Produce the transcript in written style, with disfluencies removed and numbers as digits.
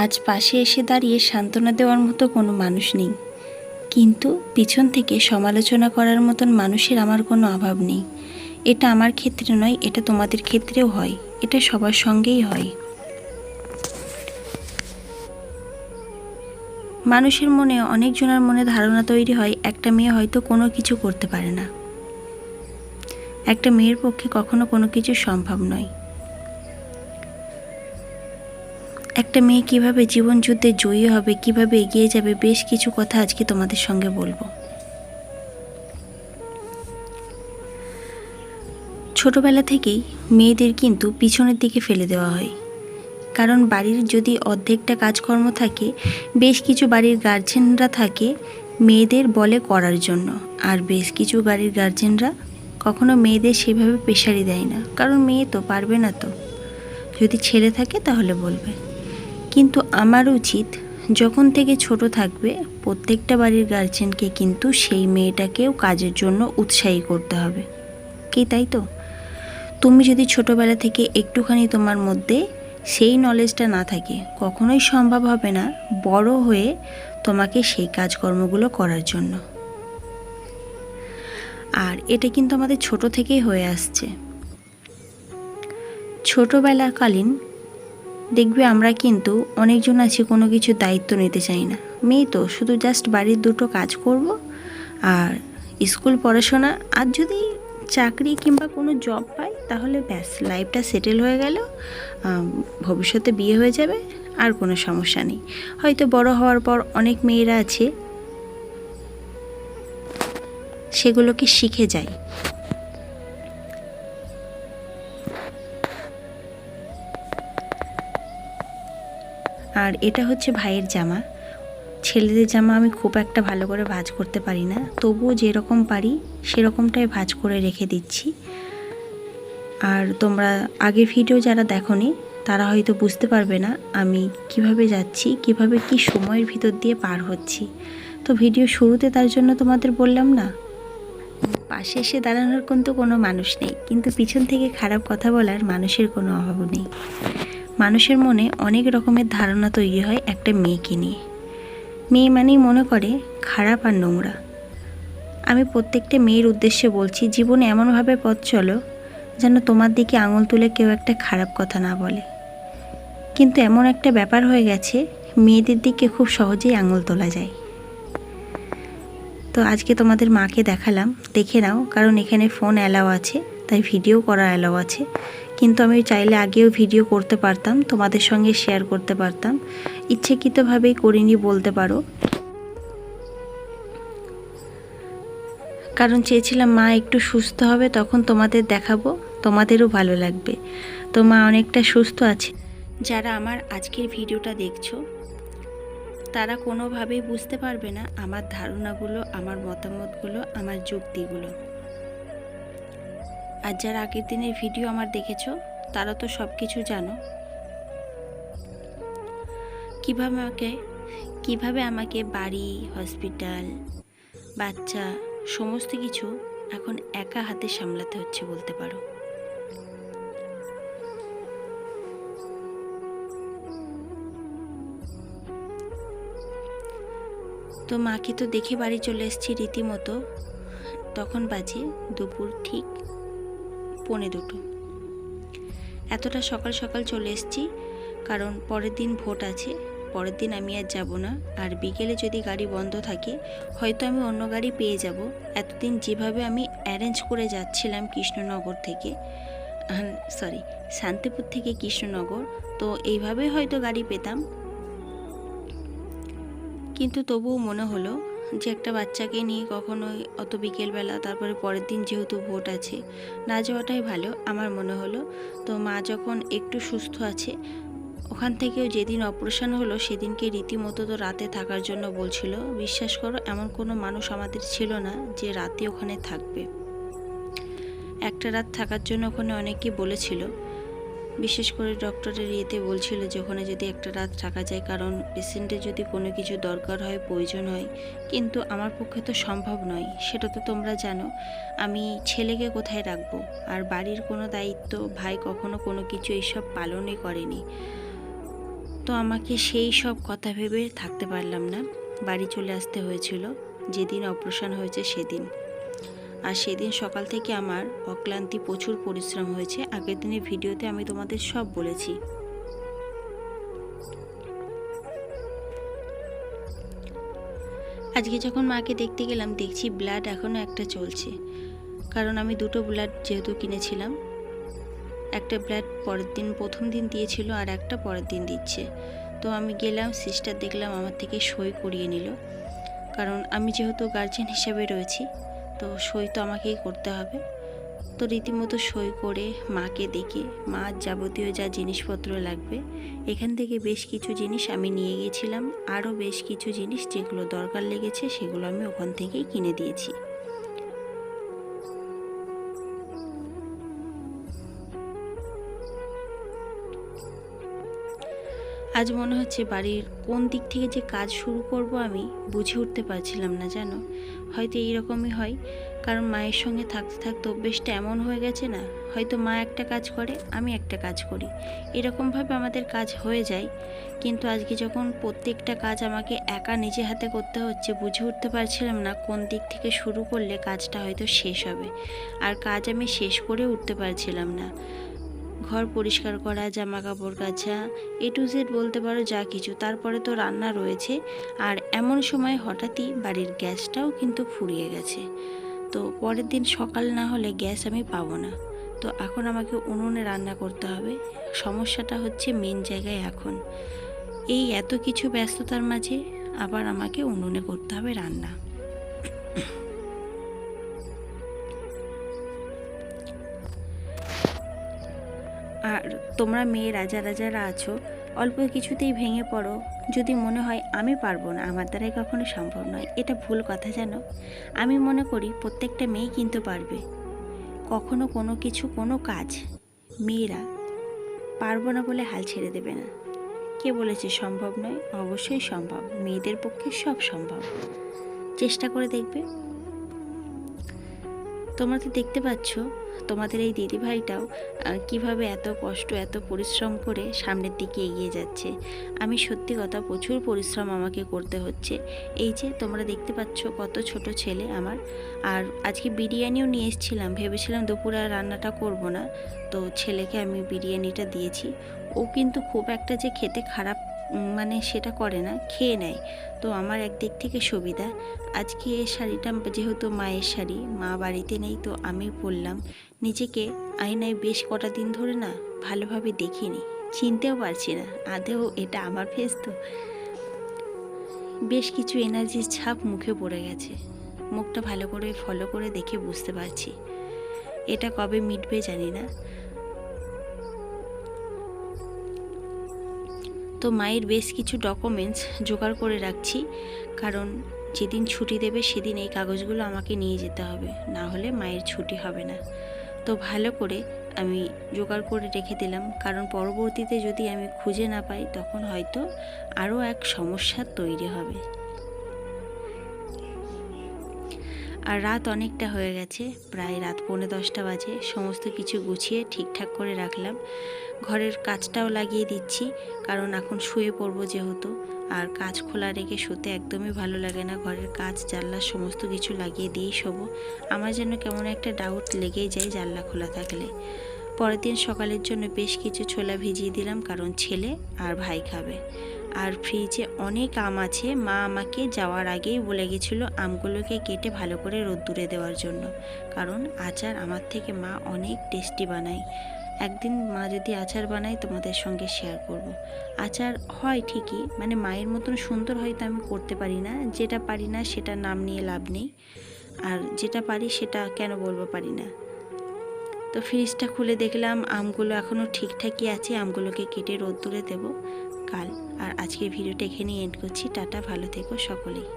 আজ পাশে এসে দাঁড়িয়ে সান্ত্বনা দেওয়ার মতো কোনো মানুষ নেই, কিন্তু পিছন থেকে সমালোচনা করার মতন মানুষের আমার কোনো অভাব নেই। এটা আমার ক্ষেত্রে নয়, এটা তোমাদের ক্ষেত্রেও হয়, এটা সবার সঙ্গেই হয়। মানুষের মনে, অনেকজনের মনে ধারণা তৈরি হয় একটা মেয়ে হয়তো কোনো কিছু করতে পারে না, একটা মেয়ের পক্ষে কখনো কোনো কিছু সম্ভব নয়। একটা মেয়ে কিভাবে জীবন যুদ্ধে জয়ী হবে, কিভাবে এগিয়ে যাবে, বেশ কিছু কথা আজকে তোমাদের সঙ্গে বলবো। ছোটবেলা থেকেই মেয়েদের কিন্তু পিছনের দিকে ফেলে দেওয়া হয়, কারণ বাড়ির যদি অর্ধেকটা কাজকর্ম থাকে, বেশ কিছু বাড়ির গার্জেনরা থাকে মেয়েদের বলে করার জন্য, আর বেশ কিছু বাড়ির গার্জেনরা কখনো মেয়েদের সেভাবে প্রেশারই দেয় না, কারণ মেয়ে তো পারবে না, তো যদি ছেলে থাকে তাহলে বলবে। কিন্তু আমার উচিত যখন থেকে ছোট থাকবে প্রত্যেকটা বাড়ির গার্জেনকে কিন্তু সেই মেয়েটাকেও কাজের জন্য উৎসাহী করতে হবে, কি তাই তো? তুমি যদি ছোটবেলা থেকে একটুখানি তোমার মধ্যে সেই নলেজটা না থাকে, কখনোই সম্ভব হবে না বড় হয়ে তোমাকে সেই কাজকর্মগুলো করার জন্য। আর এটা কিন্তু আমাদের ছোট থেকেই হয়ে আসছে। ছোটবেলাকালীন দেখবে আমরা কিন্তু অনেকজন আছি কোনো কিছু দায়িত্ব নিতে চাই না, মেয়ে তো শুধু জাস্ট বাড়ির দুটো কাজ করব আর স্কুল পড়াশোনা, আর যদি চাকরি কিংবা কোনো জব পাই তাহলে ব্যাস লাইফটা সেটেল হয়ে গেল, ভবিষ্যতে বিয়ে হয়ে যাবে, আর কোনো সমস্যা নেই। হয়তো বড় হওয়ার পর অনেক মেয়েরা আছে সেগুলোকে শিখে যায়। আর এটা হচ্ছে ভাইয়ের জামা। ছেলেদের জামা আমি খুব একটা ভালো করে ভাঁজ করতে পারি না, তবুও যেরকম পারি সেরকমটাই ভাঁজ করে রেখে দিচ্ছি। আর তোমরা আগে ভিডিও যারা দেখোনি তারা হয়তো বুঝতে পারবে না আমি কিভাবে যাচ্ছি, কিভাবে কি সময়ের ভিতর দিয়ে পার হচ্ছি। তো ভিডিও শুরুতে তার জন্য তোমাদের বললাম না, পাশে এসে দাঁড়ানোর কিন্তু কোনো মানুষ নেই, কিন্তু পিছন থেকে খারাপ কথা বলার মানুষের কোনো অভাব নেই। মানুষের মনে অনেক রকমের ধারণা তৈরি হয় একটা মেয়েকে নিয়ে। মেয়ে মানেই মনে করে খারাপ আর নোংরা। আমি প্রত্যেকটা মেয়ের উদ্দেশ্যে বলছি, জীবনে এমনভাবে পথ চলো যেন তোমার দিকে আঙুল তুলে কেউ একটা খারাপ কথা না বলে। কিন্তু এমন একটা ব্যাপার হয়ে গেছে, মেয়েদের দিকে খুব সহজেই আঙুল তোলা যায়। তো আজকে তোমাদের মাকে দেখালাম, দেখে নাও, কারণ এখানে ফোন অ্যালাউ আছে, তাই ভিডিও করা অ্যালাউ আছে। কিন্তু আমি চাইলে আগেও ভিডিও করতে পারতাম, তোমাদের সঙ্গে শেয়ার করতে পারতাম, ইচ্ছাকৃতভাবেই করিনি বলতে পারো, কারণ চেয়েছিলাম মা একটু সুস্থ হবে তখন তোমাদের দেখাবো, তোমাদেরও ভালো লাগবে। তো মা অনেকটা সুস্থ আছে। যারা আমার আজকের ভিডিওটা দেখছো তারা কোনোভাবেই বুঝতে পারবে না আমার ধারণাগুলো, আমার মতামতগুলো, আমার যুক্তিগুলো। আর যারা আগের দিনের ভিডিও আমার দেখেছো তারা তো সব কিছু জানো, কিভাবে আমাকে বাড়ি, হসপিটাল, বাচ্চা সমস্ত কিছু এখন একা হাতে সামলাতে হচ্ছে বলতে পারো। তো মাকে তো দেখে বাড়ি চলে এসেছি রীতিমতো, তখন বাজে দুপুর ঠিক 1:45। এতটা সকাল সকাল চলে এসেছি কারণ পরের দিন ভোট আছে, পরের দিন আমি আর যাব না। আর বিকেলে যদি গাড়ি বন্ধ থাকে হয়তো আমি অন্য গাড়ি পেয়ে যাব। এতদিন যেভাবে আমি অ্যারেঞ্জ করে যাচ্ছিলাম কৃষ্ণনগর থেকে, শান্তিপুর থেকে কৃষ্ণনগর, তো এইভাবে হয়তো গাড়ি পেতাম। কিন্তু তবুও মনে হলো যে একটা বাচ্চাকে নিয়ে কখনোই অত বিকেলবেলা, তারপরে পরের দিন যেহেতু ভোট আছে, না যাওয়াটাই ভালো আমার মনে হলো। তো মা যখন একটু সুস্থ আছে, ওখান থেকেও যেদিন অপারেশন হলো সেদিনকে রীতিমতো তো রাতে থাকার জন্য বলছিল। বিশ্বাস করো এমন কোনো মানুষ আমাদের ছিল না যে রাতে ওখানে থাকবে। একটা রাত থাকার জন্য ওখানে অনেকেই বলেছিল, বিশেষ করে ডক্টরের ইয়েতে বলছিল যে ওখানে যদি একটা রাত থাকা যায়, কারণ পেশেন্টের যদি কোনো কিছু দরকার হয়, প্রয়োজন হয়। কিন্তু আমার পক্ষে তো সম্ভব নয়, সেটা তো তোমরা জানো। আমি ছেলেকে কোথায় রাখবো, আর বাড়ির কোনো দায়িত্ব ভাই কখনো কোনো কিছু এইসব পালনই করেনি। তো আমাকে সেই সব কথা ভেবে থাকতে পারলাম না, বাড়ি চলে আসতে হয়েছিল যেদিন অপারেশন হয়েছে সেদিন। আর সেদিন সকাল থেকে আমার অক্লান্তি প্রচুর পরিশ্রম হয়েছে। আগের দিনের ভিডিওতে আমি তোমাদের সব বলেছি। আজকে যখন মাকে দেখতে গেলাম দেখছি ব্লাড এখনও একটা চলছে, কারণ আমি দুটো ব্লাড যেহেতু কিনেছিলাম, একটা ব্লাড পরের দিন প্রথম দিন দিয়েছিল আর একটা পরের দিন দিচ্ছে। তো আমি গেলাম, সিস্টার দেখলাম আমার থেকে সই করিয়ে নিল, কারণ আমি যেহেতু গার্জেন হিসাবে রয়েছি তো সই তো আমাকেই করতে হবে। তো রীতিমতো সই করে মাকে দেখে মার যাবতীয় যা জিনিসপত্র লাগবে এখান থেকে বেশ কিছু জিনিস আমি নিয়ে গেছিলাম, আরও বেশ কিছু জিনিস যেগুলো দরকার লেগেছে সেগুলো আমি ওখান থেকেই কিনে দিয়েছি। আজ মনে হচ্ছে বাড়ির কোন দিক থেকে যে কাজ শুরু করব আমি বুঝে উঠতে পারছিলাম না, জানো। হয়তো এইরকমই হয়, কারণ মায়ের সঙ্গে থাকতে থাকতে অভ্যেসটা এমন হয়ে গেছে না, হয়তো মা একটা কাজ করে আমি একটা কাজ করি, এরকমভাবে আমাদের কাজ হয়ে যায়। কিন্তু আজকে যখন প্রত্যেকটা কাজ আমাকে একা নিজে হাতে করতে হচ্ছে, বুঝে উঠতে পারছিলাম না কোন দিক থেকে শুরু করলে কাজটা হয়তো শেষ হবে। আর কাজ আমি শেষ করে উঠতে পারছিলাম না। ঘর পরিষ্কার করা, জামা কাপড় কাচা, এ টু জেড বলতে পারো যা কিছু। তারপরে তো রান্না রয়েছে, আর এমন সময় হঠাৎই বাড়ির গ্যাসটাও কিন্তু ফুরিয়ে গেছে। তো পরের দিন সকাল না হলে গ্যাস আমি পাবো না। তো এখন আমাকে উনুনে রান্না করতে হবে। সমস্যাটা হচ্ছে মেন জায়গায় এখন এই এত কিছু ব্যস্ততার মাঝে আবার আমাকে উনুনে করতে হবে রান্না। আর তোমরা মেয়েরা যারা আছো অল্প কিছুতেই ভেঙে পড়ো, যদি মনে হয় আমি পারবো না, আমার দ্বারাই কখনো সম্ভব নয়। এটা ভুল কথা, জানো। আমি মনে করি প্রত্যেকটা মেয়ে কিন্তু পারবে। কখনো কোনো কিছু, কোনো কাজ মেয়েরা পারবো না বলে হাল ছেড়ে দেবে না। কে বলেছে সম্ভব নয়? অবশ্যই সম্ভব, মেয়েদের পক্ষে সব সম্ভব। চেষ্টা করে দেখবে। তোমরা তো দেখতে পাচ্ছ তোমাদের এই দিদিভাইটাও কিভাবে এত কষ্ট, এত পরিশ্রম করে সামনের দিকে এগিয়ে যাচ্ছে। আমি সত্যি কথা প্রচুর পরিশ্রম আমাকে করতে হচ্ছে। এই যে তোমরা দেখতে পাচ্ছ কত ছোট ছেলে আমার। আর আজকে বিরিয়ানিও নিয়ে এসেছিলাম, ভেবেছিলাম দুপুরে আর রান্নাটা করব না, তো ছেলেকে আমি বিরিয়ানিটা দিয়েছি। ও কিন্তু খুব একটা যে খেতে খারাপ মানে সেটা করে না, খেয়ে নেয়। তো আমার একদিক থেকে সুবিধা। আজকে এই শাড়িটা যেহেতু মায়ের শাড়ি, মা বাড়িতে নেই, তো আমি পরলাম। নিজেকে আয়নায় বেশ কটা দিন ধরে না ভালোভাবে দেখিনি, চিনতেও পারছি না আদেও এটা আমার ফেস। তো বেশ কিছু এনার্জির ছাপ মুখে পড়ে গেছে। মুখটা ভালো করে ফলো করে দেখে বুঝতে পারছি। এটা কবে মিটবে জানি না। তো মায়ের বেশ কিছু ডকুমেন্টস জোগাড় করে রাখছি, কারণ যেদিন ছুটি দেবে সেদিন এই কাগজগুলো আমাকে নিয়ে যেতে হবে, না হলে মায়ের ছুটি হবে না। তো ভালো করে আমি জোগাড় করে রেখে দিলাম, কারণ পরবর্তীতে যদি আমি খুঁজে না পাই তখন হয়তো আরও এক সমস্যার তৈরি হবে। আর রাত অনেকটা হয়ে গেছে, প্রায় রাত 9:45 বাজে। সমস্ত কিছু গুছিয়ে ঠিকঠাক করে রাখলাম। ঘরের কাজটাও লাগিয়ে দিচ্ছি, কারণ এখন শুয়ে পড়বো যেহেতু। আর কাজ খোলা রেখে শুতে একদমই ভালো লাগে না। ঘরের কাজ জানলা সমস্ত কিছু লাগিয়ে দিয়েই শোবো। আমার যেন কেমন একটা ডাউট লেগেই যায় জানলা খোলা থাকলে। পরের দিন সকালের জন্য বেশ কিছু ছোলা ভিজিয়ে দিলাম, কারণ ছেলে আর ভাই খাবে। আর ফ্রিজে অনেক আম আছে। মা আমাকে যাওয়ার আগেই বলে গেছিলো আমগুলোকে কেটে ভালো করে রোদ্দুরে দেওয়ার জন্য, কারণ আচার আমার থেকে মা অনেক টেস্টি বানায়। একদিন মা যদি আচার বানায় তোমাদের সঙ্গে শেয়ার করব। আচার হয় ঠিকই, মানে মায়ের মতন সুন্দর হয়তো আমি করতে পারি না। যেটা পারি না সেটা নাম নিয়ে লাভ নেই, আর যেটা পারি সেটা কেন বলবো পারি না। তো ফ্রিজটা খুলে দেখলাম আমগুলো এখনও ঠিকঠাকই আছে। আমগুলোকে কেটে রোদ্দুরে দেবো কাল। আর আজকের ভিডিওটা এখানেই এন্ড করছি। টাটা, ভালো থেকো সকলেই।